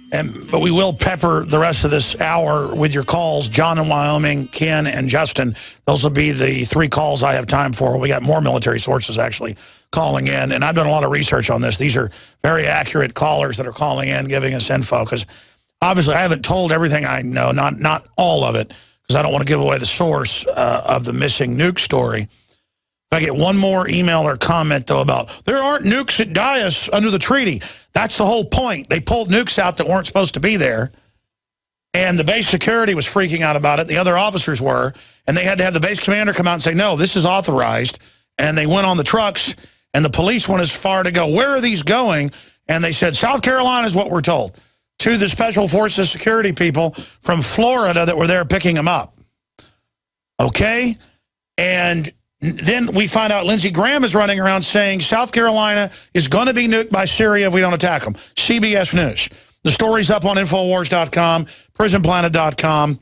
But we will pepper the rest of this hour with your calls. John in Wyoming, Ken, and Justin. Those will be the 3 calls I have time for. We got more military sources actually calling in. And I've done a lot of research on this. These are very accurate callers that are calling in, giving us info. Because obviously I haven't told everything I know, not all of it, because I don't want to give away the source of the missing nuke story. If I get one more email or comment, though, about there aren't nukes at Dias under the treaty. That's the whole point. They pulled nukes out that weren't supposed to be there. And the base security was freaking out about it. The other officers were. And they had to have the base commander come out and say, no, this is authorized. And they went on the trucks. And the police went as far to go, where are these going? And they said, South Carolina is what we're told. To the Special Forces security people from Florida that were there picking them up. Okay? And then we find out Lindsey Graham is running around saying South Carolina is going to be nuked by Syria if we don't attack them. CBS News. The story's up on Infowars.com, PrisonPlanet.com.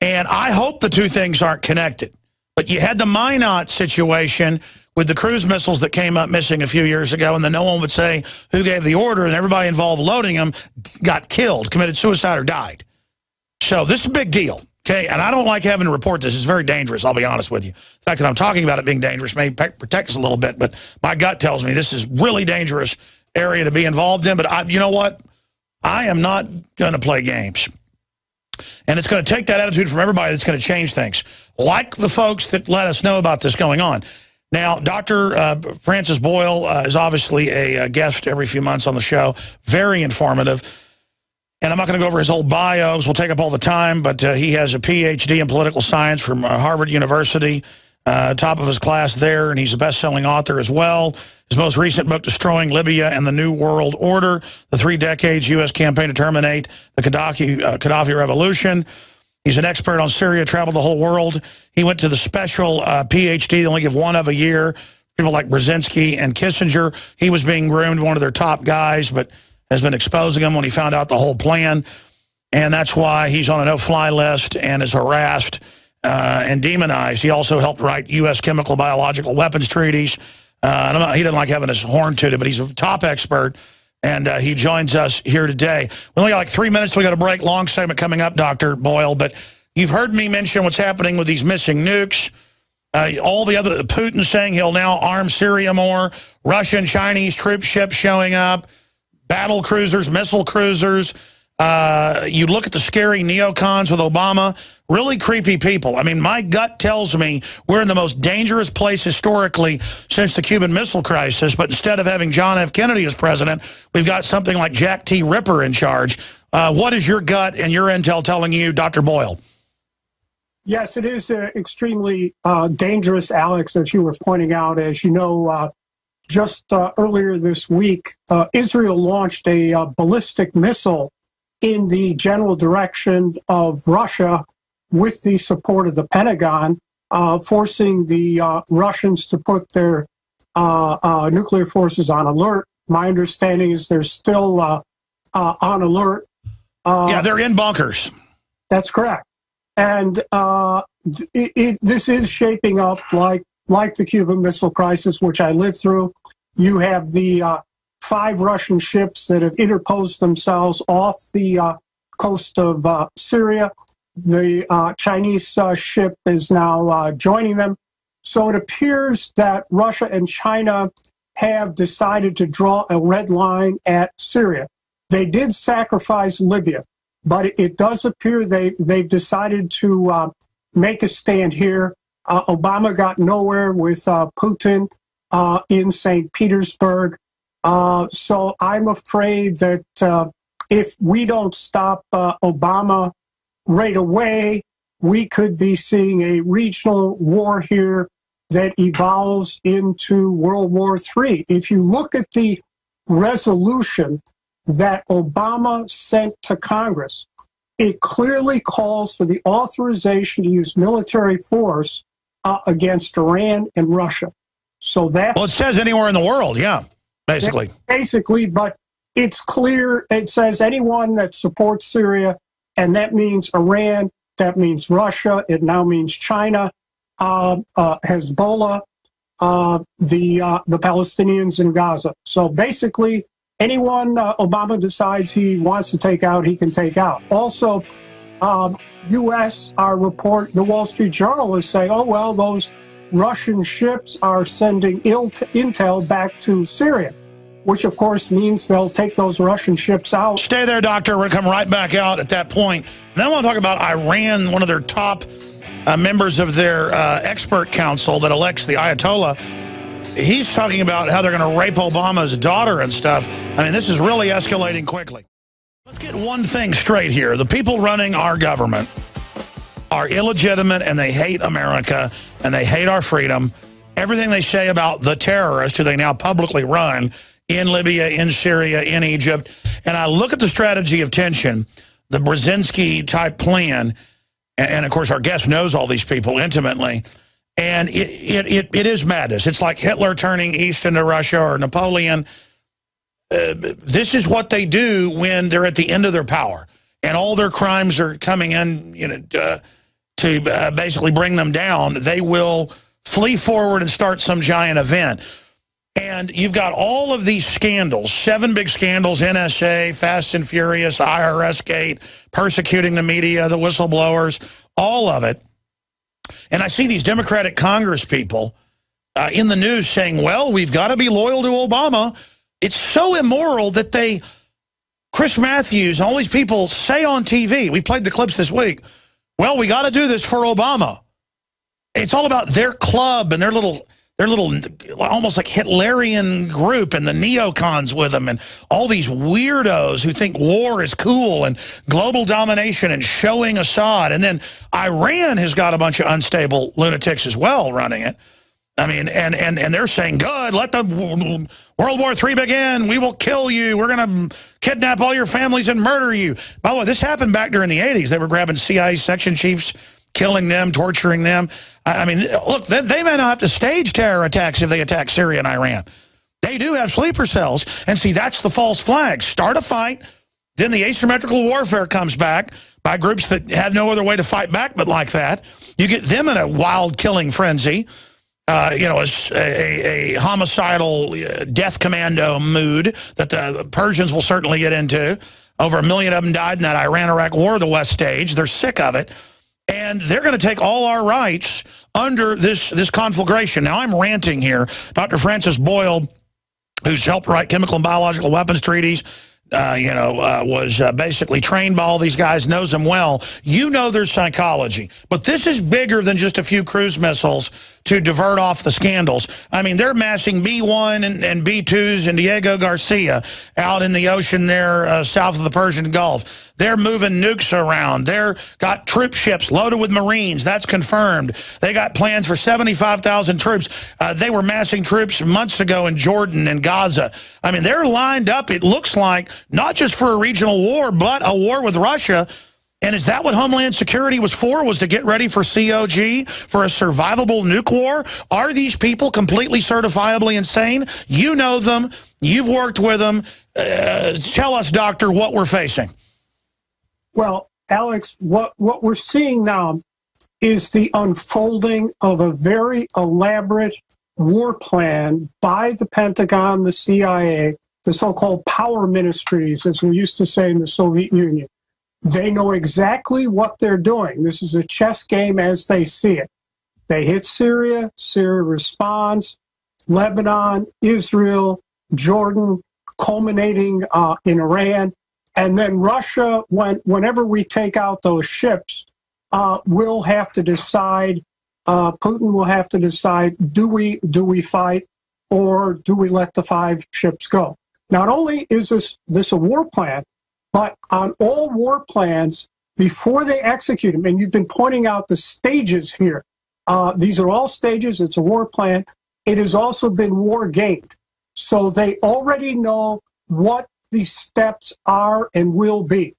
And I hope the two things aren't connected. But you had the Minot situation with the cruise missiles that came up missing a few years ago, and then no one would say who gave the order, and everybody involved loading them got killed, committed suicide, or died. So this is a big deal. Okay, and I don't like having to report this. It's very dangerous, I'll be honest with you. The fact that I'm talking about it being dangerous may protect us a little bit, but my gut tells me this is really dangerous area to be involved in. But you know what? I am not going to play games. And it's going to take that attitude from everybody that's going to change things, like the folks that let us know about this going on. Now, Dr. Francis Boyle is obviously a guest every few months on the show, very informative. And I'm not going to go over his old bios. We'll take up all the time, but he has a Ph.D. in political science from Harvard University, top of his class there, and he's a best-selling author as well. His most recent book, Destroying Libya and the New World Order, the 3 decades U.S. campaign to terminate the Gaddafi revolution. He's an expert on Syria, traveled the whole world. He went to the special Ph.D. They only give one of a year. People like Brzezinski and Kissinger. He was being groomed, one of their top guys, but has been exposing him when he found out the whole plan. And that's why he's on a no-fly list and is harassed and demonized. He also helped write U.S. chemical biological weapons treaties. He doesn't like having his horn tooted, but he's a top expert, and he joins us here today. We only got like 3 minutes. We got a break. Long segment coming up, Dr. Boyle. But you've heard me mention what's happening with these missing nukes. All the other, Putin saying he'll now arm Syria more. Russian, Chinese troop ships showing up. Battle cruisers, missile cruisers. You look at the scary neocons with Obama, really creepy people. I mean, my gut tells me we're in the most dangerous place historically since the Cuban Missile Crisis, but instead of having John F. Kennedy as president, we've got something like Jack T. Ripper in charge. What is your gut and your intel telling you, Dr. Boyle? Yes, it is extremely dangerous, Alex, as you were pointing out. As you know, just earlier this week, Israel launched a ballistic missile in the general direction of Russia with the support of the Pentagon, forcing the Russians to put their nuclear forces on alert. My understanding is they're still on alert. Yeah, they're in bunkers. That's correct. And this is shaping up like the Cuban Missile Crisis, which I lived through. You have the 5 Russian ships that have interposed themselves off the coast of Syria. The Chinese ship is now joining them. So it appears that Russia and China have decided to draw a red line at Syria. They did sacrifice Libya, but it does appear they've decided to make a stand here. Obama got nowhere with Putin in St. Petersburg. So I'm afraid that if we don't stop Obama right away, we could be seeing a regional war here that evolves into World War III. If you look at the resolution that Obama sent to Congress, it clearly calls for the authorization to use military force against Iran and Russia. So that's... Well, it says anywhere in the world, yeah, basically. Basically, but it's clear. It says anyone that supports Syria, and that means Iran, that means Russia, it now means China, Hezbollah, the Palestinians in Gaza. So basically, anyone Obama decides he wants to take out, he can take out. Also, U.S., our report, the Wall Street Journal is saying, oh, well, those Russian ships are sending intel back to Syria, which, of course, means they'll take those Russian ships out. Stay there, Doctor. We're going to come right back out at that point. And then I want to talk about Iran, one of their top members of their expert council that elects the Ayatollah. He's talking about how they're going to rape Obama's daughter and stuff. I mean, this is really escalating quickly. Let's get one thing straight here. The people running our government are illegitimate, and they hate America, and they hate our freedom. Everything they say about the terrorists who they now publicly run in Libya, in Syria, in Egypt. And I look at the strategy of tension, the Brzezinski-type plan, and of course our guest knows all these people intimately, and it is madness. It's like Hitler turning east into Russia or Napoleon. This is what they do when they're at the end of their power, and all their crimes are coming in, to basically bring them down. They will flee forward and start some giant event. And you've got all of these scandals, 7 big scandals, NSA, Fast and Furious, IRS gate, persecuting the media, the whistleblowers, all of it. And I see these Democratic Congress people in the news saying, well, we've got to be loyal to Obama. It's so immoral that Chris Matthews and all these people say on TV, we played the clips this week, well, we got to do this for Obama. It's all about their club and their little almost like Hitlerian group and the neocons with them and all these weirdos who think war is cool and global domination and showing Assad. And then Iran has got a bunch of unstable lunatics as well running it. I mean, and they're saying, good, let the World War III begin. We will kill you. We're going to kidnap all your families and murder you. By the way, this happened back during the 80s. They were grabbing CIA section chiefs, killing them, torturing them. I mean, look, they may not have to stage terror attacks if they attack Syria and Iran. They do have sleeper cells. And see, that's the false flag. Start a fight, then the asymmetrical warfare comes back by groups that have no other way to fight back but like that. You get them in a wild killing frenzy, a homicidal death commando mood that the Persians will certainly get into. Over 1 million of them died in that Iran-Iraq war, the West stage. They're sick of it. And they're going to take all our rights under this conflagration. Now, I'm ranting here. Dr. Francis Boyle, who's helped write chemical and biological weapons treaties, was basically trained by all these guys, knows them well. You know their psychology. But this is bigger than just a few cruise missiles to divert off the scandals. I mean, they're massing B-1 and B-2s in Diego Garcia out in the ocean there south of the Persian Gulf. They're moving nukes around. They're got troop ships loaded with Marines. That's confirmed. They got plans for 75,000 troops. They were massing troops months ago in Jordan and Gaza. I mean, they're lined up, it looks like, not just for a regional war, but a war with Russia. And is that what Homeland Security was for, was to get ready for COG, for a survivable nuke war? Are these people completely certifiably insane? You know them. You've worked with them. Tell us, Doctor, what we're facing. Well, Alex, what we're seeing now is the unfolding of a very elaborate war plan by the Pentagon, the CIA, the so-called power ministries, as we used to say in the Soviet Union. They know exactly what they're doing. This is a chess game as they see it. They hit Syria, Syria responds, Lebanon, Israel, Jordan, culminating in Iran. And then Russia, whenever we take out those ships, will have to decide, Putin will have to decide, do we fight or do we let the 5 ships go? Not only is this a war plan, but on all war plans, before they execute them, and you've been pointing out the stages here, these are all stages, it's a war plan, it has also been war gamed. So they already know what the steps are and will be.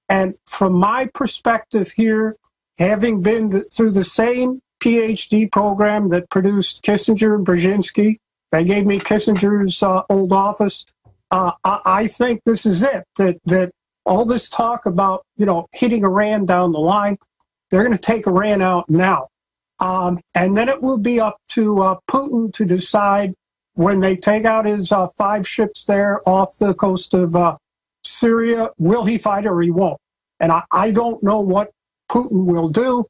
And from my perspective here, having been through the same PhD program that produced Kissinger and Brzezinski, they gave me Kissinger's old office, I think this is it, that all this talk about, hitting Iran down the line, they're going to take Iran out now. And then it will be up to Putin to decide when they take out his 5 ships there off the coast of Syria, will he fight or he won't? And I don't know what Putin will do,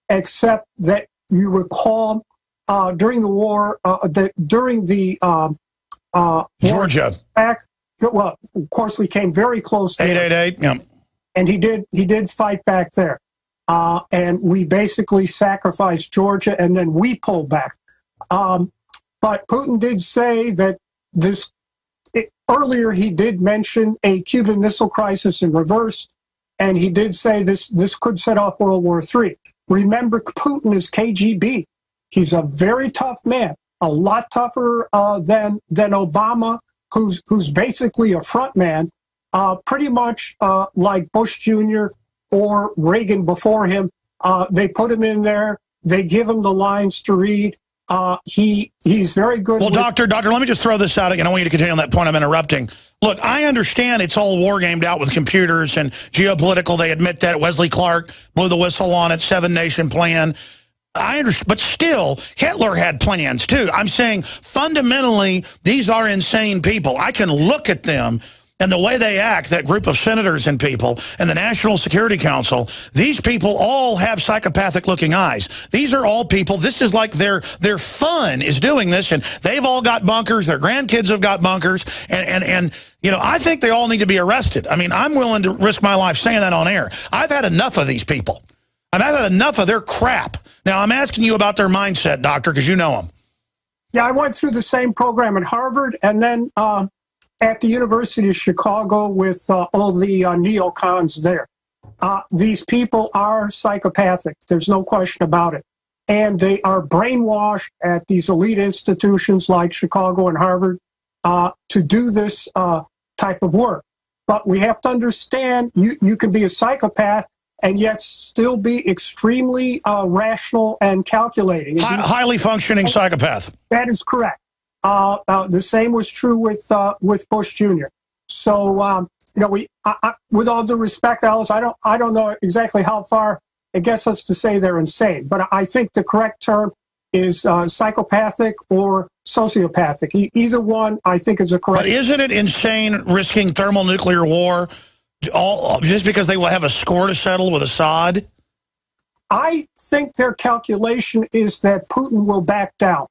except that you recall during the war, during the Georgia back. Well, of course, we came very close to 888. Yeah. And he did fight back there. And we basically sacrificed Georgia, and then we pulled back. But Putin did say that earlier he did mention a Cuban Missile Crisis in reverse, and he did say this could set off World War III. Remember, Putin is KGB. He's a very tough man, a lot tougher than Obama, who's basically a front man, pretty much like Bush Jr. or Reagan before him. They put him in there. They give him the lines to read. He's very good. Well, Doctor, let me just throw this out again. I want you to continue on that point. I'm interrupting. Look, I understand it's all war gamed out with computers and geopolitical. They admit that. Wesley Clark blew the whistle on it, 7-nation plan. I understand, but still, Hitler had plans too. I'm saying fundamentally, these are insane people. I can look at them and the way they act, that group of senators and people, and the National Security Council, these people all have psychopathic-looking eyes. These are all people, this is like their fun is doing this, and they've all got bunkers, their grandkids have got bunkers, and you know, I think they all need to be arrested. I mean, I'm willing to risk my life saying that on air. I've had enough of these people. I've had enough of their crap. Now, I'm asking you about their mindset, Doctor, because you know them. Yeah, I went through the same program at Harvard, and then at the University of Chicago with all the neocons there. These people are psychopathic. There's no question about it. And they are brainwashed at these elite institutions like Chicago and Harvard to do this type of work. But we have to understand you can be a psychopath and yet still be extremely rational and calculating. Highly functioning psychopath. That is correct. The same was true with Bush Jr. So you know, with all due respect, Alice, I don't know exactly how far it gets us to say they're insane, but I think the correct term is psychopathic or sociopathic. Either one, I think, is a correct. But isn't it insane risking thermonuclear war just because they will have a score to settle with Assad? I think their calculation is that Putin will back down.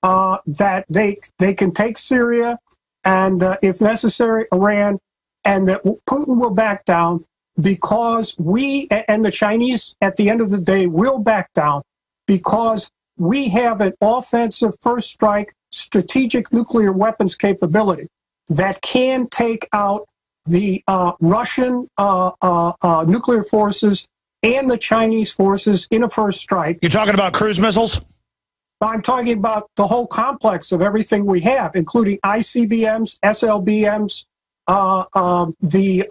That they can take Syria and, if necessary, Iran, and that Putin will back down because we and the Chinese, at the end of the day, will back down because we have an offensive first strike strategic nuclear weapons capability that can take out the Russian nuclear forces and the Chinese forces in a first strike. You're talking about cruise missiles? I'm talking about the whole complex of everything we have, including ICBMs, SLBMs, the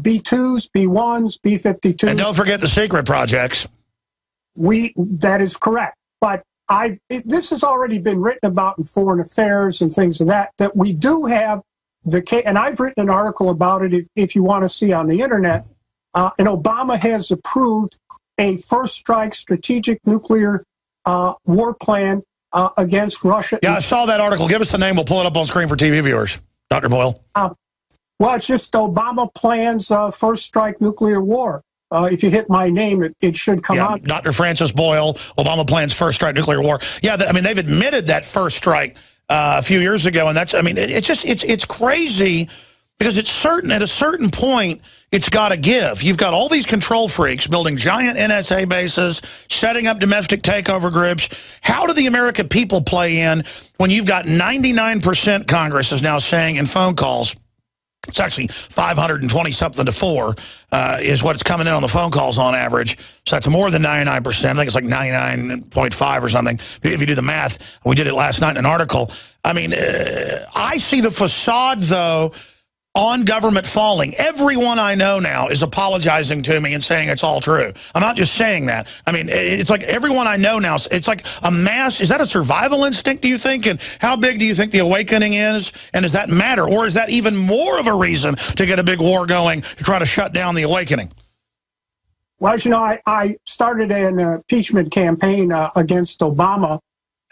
B-2s, B-1s, B-52s. And don't forget the secret projects. That is correct. But this has already been written about in Foreign Affairs and things of that we do have and I've written an article about it if you want to see on the internet, and Obama has approved a first strike strategic nuclear war plan against Russia. Yeah, I saw that article. Give us the name. We'll pull it up on screen for TV viewers. Dr. Boyle. Well, it's just Obama plans first strike nuclear war. If you hit my name, it should come out. Dr. Francis Boyle, Obama plans first strike nuclear war. Yeah, I mean, they've admitted that first strike a few years ago, and that's, I mean, it's crazy because at a certain point, it's got to give. You've got all these control freaks building giant NSA bases, setting up domestic takeover groups. How do the American people play in when you've got 99% Congress is now saying in phone calls, it's actually 520-something to 4 is what it's coming in on the phone calls on average. So that's more than 99%. I think it's like 99.5 or something. If you do the math, we did it last night in an article. I mean, I see the facade, though, on government falling. Everyone I know now is apologizing to me and saying it's all true. I'm not just saying that. I mean, it's like everyone I know now, it's like a mass. Is that a survival instinct, do you think? And how big do you think the awakening is? And does that matter? Or is that even more of a reason to get a big war going to try to shut down the awakening? Well, as you know, I started an impeachment campaign against Obama.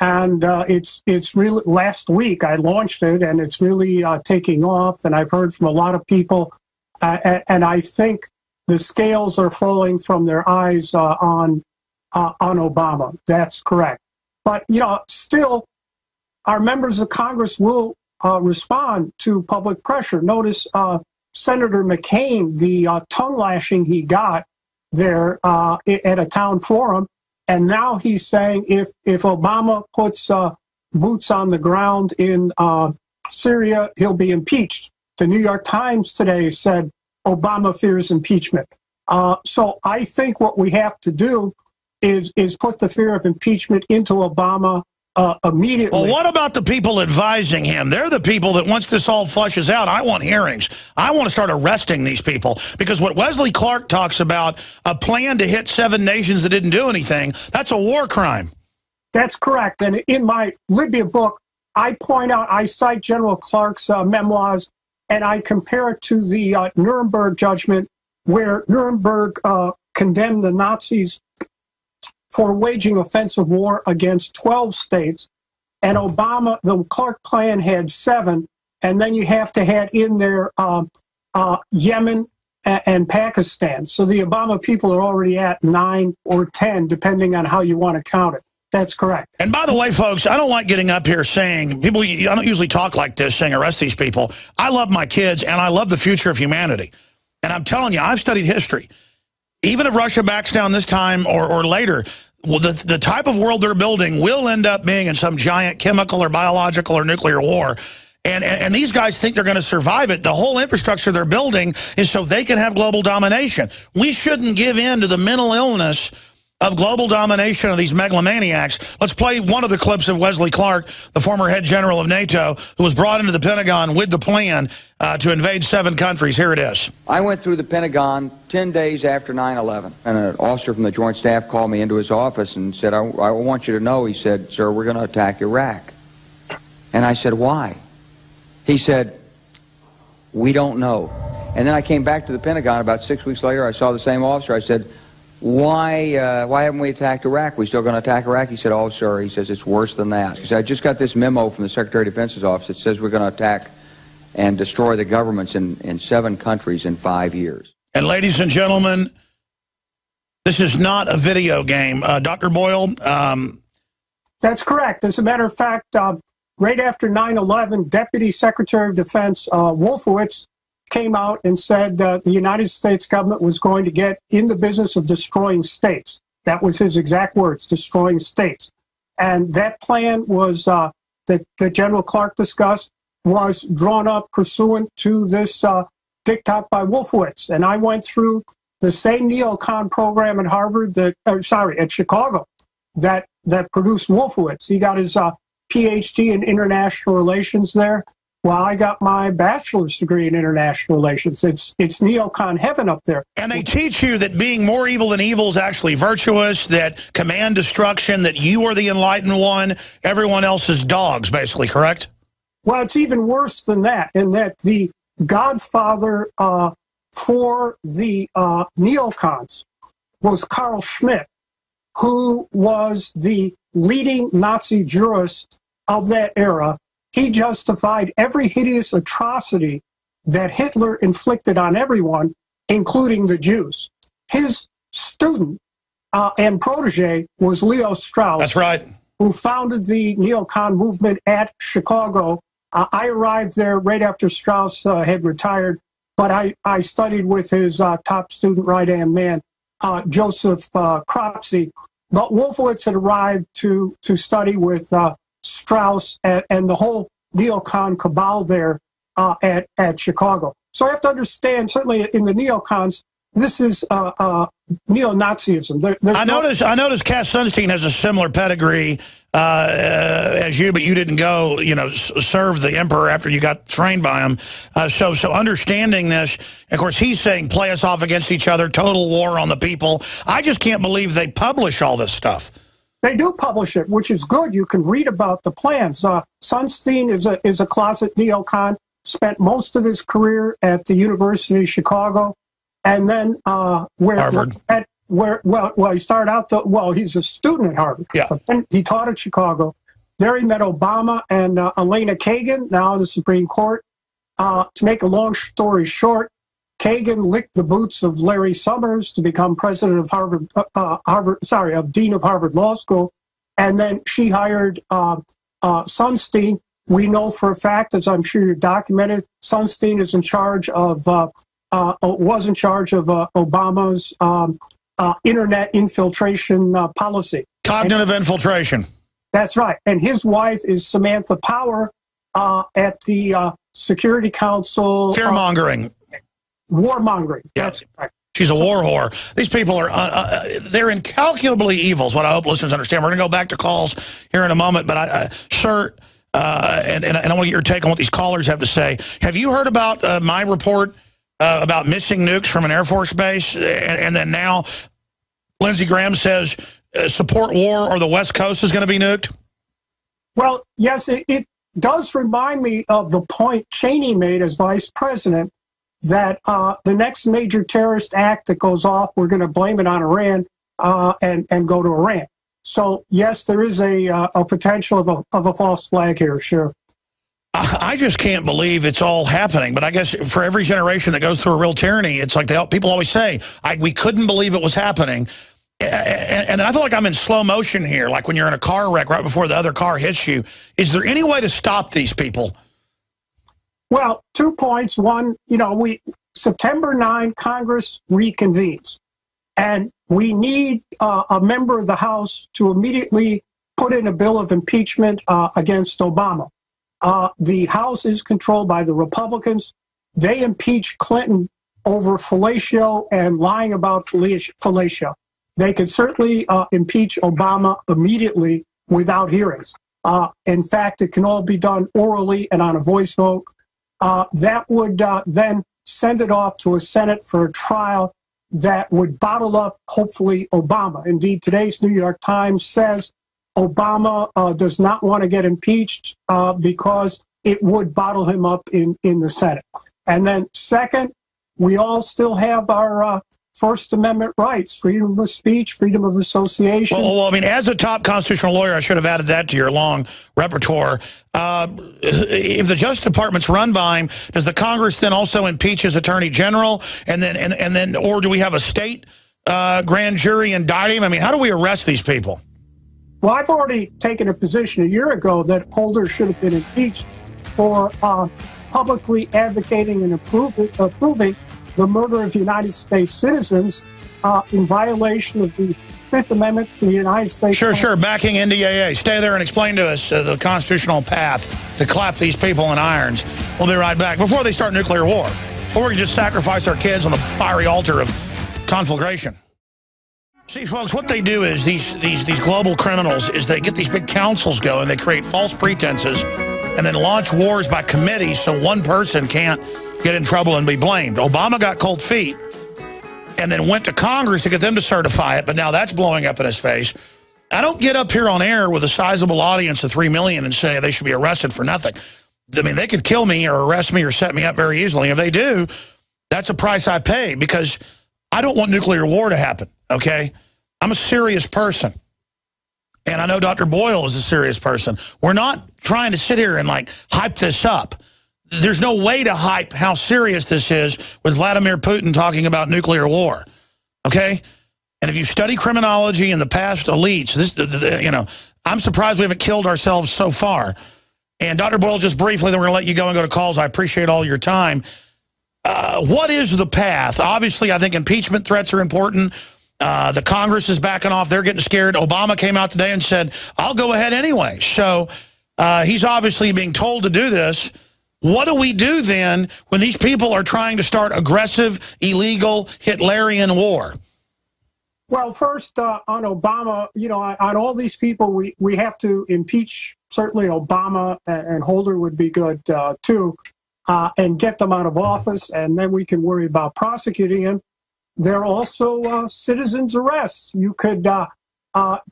And it's really, last week I launched it, and it's really taking off. And I've heard from a lot of people, and I think the scales are falling from their eyes on Obama. That's correct. But still, our members of Congress will respond to public pressure. Notice Senator McCain, the tongue lashing he got there at a town forum. And now he's saying if Obama puts boots on the ground in Syria, he'll be impeached. The New York Times today said Obama fears impeachment. So I think what we have to do is put the fear of impeachment into Obama immediately. Well, what about the people advising him? They're the people that once this all flushes out, I want hearings. I want to start arresting these people, because what Wesley Clark talks about, a plan to hit 7 nations that didn't do anything, that's a war crime. That's correct. And in my Libya book, I point out, I cite General Clark's memoirs, and I compare it to the Nuremberg judgment, where Nuremberg condemned the Nazis for waging offensive war against 12 states. And Obama, the Clark plan had 7, and then you have to add in there Yemen and Pakistan. So the Obama people are already at 9 or 10, depending on how you want to count it. That's correct. And by the way, folks, I don't like getting up here saying, I don't usually talk like this, saying arrest these people. I love my kids, and I love the future of humanity. And I'm telling you, I've studied history. Even if Russia backs down this time or later, well, the type of world they're building will end up being in some giant chemical or biological or nuclear war. And these guys think they're going to survive it. The whole infrastructure they're building is so they can have global domination. We shouldn't give in to the mental illness of global domination of these megalomaniacs. Let's play one of the clips of Wesley Clark, the former head general of NATO, who was brought into the Pentagon with the plan to invade 7 countries. Here it is. I went through the Pentagon 10 days after 9/11, and an officer from the Joint Staff called me into his office and said, I want you to know, he said, sir, we're going to attack Iraq. And I said, why? He said, we don't know. And then I came back to the Pentagon about 6 weeks later. I saw the same officer. I said, why haven't we attacked Iraq? We still going to attack Iraq? He said, oh, sir, he says, it's worse than that. He said, I just got this memo from the Secretary of Defense's office that says we're going to attack and destroy the governments in 7 countries in 5 years. And ladies and gentlemen, this is not a video game. Dr. Boyle? That's correct. As a matter of fact, right after 9/11, Deputy Secretary of Defense Wolfowitz came out and said the United States government was going to get in the business of destroying states. That was his exact words, destroying states. And that plan was, that General Clark discussed, was drawn up pursuant to this diktat by Wolfowitz. And I went through the same neocon program at Harvard, at Chicago, that produced Wolfowitz. He got his PhD in international relations there. Well, I got my bachelor's degree in international relations. It's neocon heaven up there. And they teach you that being more evil than evil is actually virtuous, that command destruction, that you are the enlightened one, everyone else is dogs, basically, correct? Well, it's even worse than that, in that the godfather for the neocons was Carl Schmitt, who was the leading Nazi jurist of that era. He justified every hideous atrocity that Hitler inflicted on everyone, including the Jews. His student and protege was Leo Strauss. That's right. Who founded the neocon movement at Chicago. I arrived there right after Strauss had retired, but I studied with his top student, right-hand man, Joseph Cropsey. But Wolfowitz had arrived to study with Strauss and the whole neocon cabal there at Chicago. So I have to understand, certainly in the neocons, this is neo-Nazism. I noticed Cass Sunstein has a similar pedigree as you, but you didn't go, serve the emperor after you got trained by him. So understanding this, of course, he's saying play us off against each other, total war on the people. I just can't believe they publish all this stuff. They do publish it, which is good. You can read about the plans. Sunstein is a closet neocon, spent most of his career at the University of Chicago, and then Harvard. He started out he's a student at Harvard. Yeah. But then he taught at Chicago. there he met Obama and Elena Kagan, now in the Supreme Court. To make a long story short, Kagan licked the boots of Larry Summers to become president of Dean of Harvard Law School, and then she hired Sunstein. We know for a fact, as I'm sure you're documented, Sunstein is in charge of was in charge of Obama's internet infiltration policy. Cognitive infiltration. That's right. And his wife is Samantha Power at the Security Council. Fear-mongering. Warmongering. Yeah. That's right. She's a war whore. These people are, they're incalculably evil, is what I hope listeners understand. We're going to go back to calls here in a moment, but sir, and I want to get your take on what these callers have to say. Have you heard about my report about missing nukes from an Air Force base? And then now Lindsey Graham says support war or the West Coast is going to be nuked? Well, yes, it does remind me of the point Cheney made as vice president, that the next major terrorist act that goes off, we're going to blame it on Iran and go to Iran. So, yes, there is a potential of a false flag here, sure. I just can't believe it's all happening. But I guess for every generation that goes through a real tyranny, it's like people always say, we couldn't believe it was happening. And I feel like I'm in slow motion here, like when you're in a car wreck right before the other car hits you. Is there any way to stop these people? Well, 2 points. One, September 9, Congress reconvenes. And we need a member of the House to immediately put in a bill of impeachment against Obama. The House is controlled by the Republicans. They impeached Clinton over fellatio and lying about fellatio. They could certainly impeach Obama immediately without hearings. In fact, it can all be done orally and on a voice vote. That would then send it off to a Senate for a trial that would bottle up, hopefully, Obama. Indeed, today's New York Times says Obama does not want to get impeached because it would bottle him up in the Senate. And then second, we all still have our First Amendment rights, freedom of speech, freedom of association. Well, I mean, as a top constitutional lawyer, I should have added that to your long repertoire. If the Justice Department's run by him, does the Congress then also impeach his attorney general? And then, or do we have a state grand jury indict him? I mean, how do we arrest these people? Well, I've already taken a position a year ago that Holder should have been impeached for publicly advocating and approving the murder of United States citizens in violation of the Fifth Amendment to the United States. Sure, backing NDAA. Stay there and explain to us the constitutional path to clap these people in irons. We'll be right back. Before they start nuclear war, or we can just sacrifice our kids on the fiery altar of conflagration. See, folks, what they do is these global criminals is they get these big councils going, they create false pretenses, and then launch wars by committee so one person can't get in trouble and be blamed. Obama got cold feet and then went to Congress to get them to certify it, but now that's blowing up in his face. I don't get up here on air with a sizable audience of 3 million and say they should be arrested for nothing. I mean, they could kill me or arrest me or set me up very easily. If they do, that's a price I pay because I don't want nuclear war to happen, okay? I'm a serious person. And I know Dr. Boyle is a serious person. We're not trying to sit here and, like, hype this up. There's no way to hype how serious this is with Vladimir Putin talking about nuclear war, okay? And if you study criminology and the past elites, I'm surprised we haven't killed ourselves so far. And Dr. Boyle, just briefly, then we're going to let you go and go to calls. I appreciate all your time. What is the path? Obviously, I think impeachment threats are important. The Congress is backing off. They're getting scared. Obama came out today and said, I'll go ahead anyway. So he's obviously being told to do this. What do we do then when these people are trying to start aggressive, illegal, Hitlerian war? Well, first, on Obama, on all these people, we have to impeach, certainly Obama, and Holder would be good, too, and get them out of office, and then we can worry about prosecuting him. There are also citizens' arrests. You could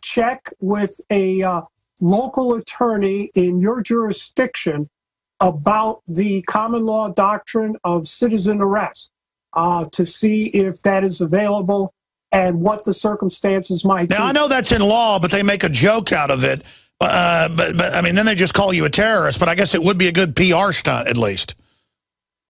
check with a local attorney in your jurisdiction about the common law doctrine of citizen arrest to see if that is available and what the circumstances might be. Now, I know that's in law, but they make a joke out of it But I mean, then they just call you a terrorist. But I guess it would be a good PR stunt, at least.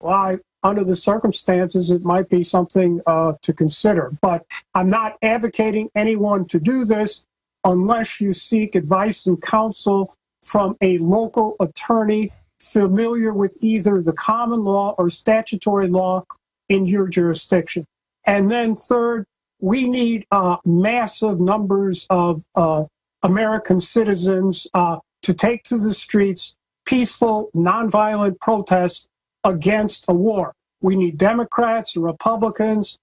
Well, under the circumstances, it might be something to consider. But I'm not advocating anyone to do this unless you seek advice and counsel from a local attorney familiar with either the common law or statutory law in your jurisdiction. And then third, we need massive numbers of American citizens to take to the streets peaceful, nonviolent protests against a war. We need Democrats and Republicans,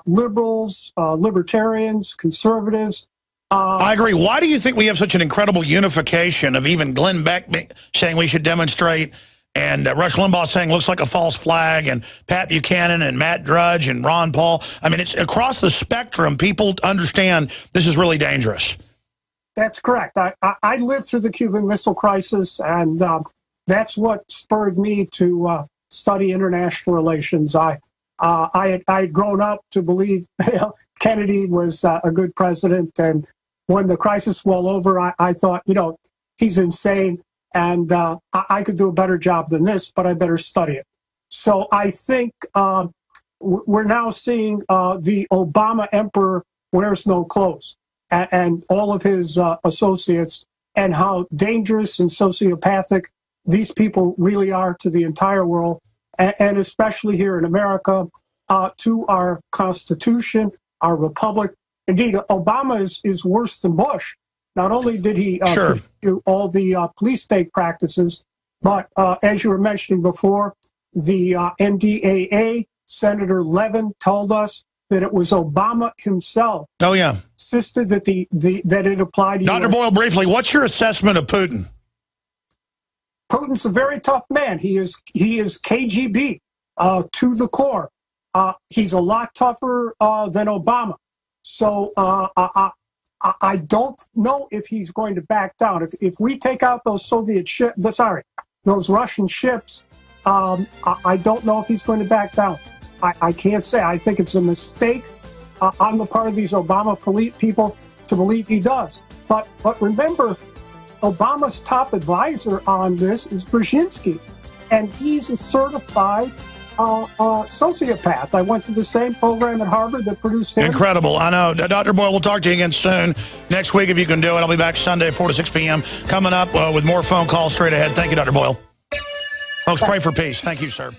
liberals, libertarians, conservatives. I agree. Why do you think we have such an incredible unification of even Glenn Beck saying we should demonstrate, and Rush Limbaugh saying looks like a false flag, and Pat Buchanan and Matt Drudge and Ron Paul? I mean, it's across the spectrum. People understand this is really dangerous. That's correct. I lived through the Cuban Missile Crisis, and that's what spurred me to study international relations. I had grown up to believe Kennedy was a good president, and when the crisis was all over, I thought, he's insane, and I could do a better job than this, but I better study it. So I think we're now seeing the Obama emperor wears no clothes, and all of his associates, and how dangerous and sociopathic these people really are to the entire world, and especially here in America, to our Constitution, our republic. Indeed, Obama is worse than Bush. Not only did he do all the police state practices, but as you were mentioning before, the NDAA, Senator Levin told us that it was Obama himself. Oh, yeah. Insisted that that it applied to Dr. Boyle, briefly, what's your assessment of Putin? Putin's a very tough man. He is KGB to the core. He's a lot tougher than Obama. So I don't know if he's going to back down. If we take out those those Russian ships, I don't know if he's going to back down. I can't say. I think it's a mistake on the part of these Obama people to believe he does. But remember, Obama's top advisor on this is Brzezinski, and he's a certified sociopath. I went to the same program at Harvard that produced him. Incredible. I know. Dr. Boyle, we'll talk to you again soon. Next week, if you can do it. I'll be back Sunday, 4 to 6 p.m. Coming up with more phone calls straight ahead. Thank you, Dr. Boyle. Folks, pray for peace. Thank you, sir.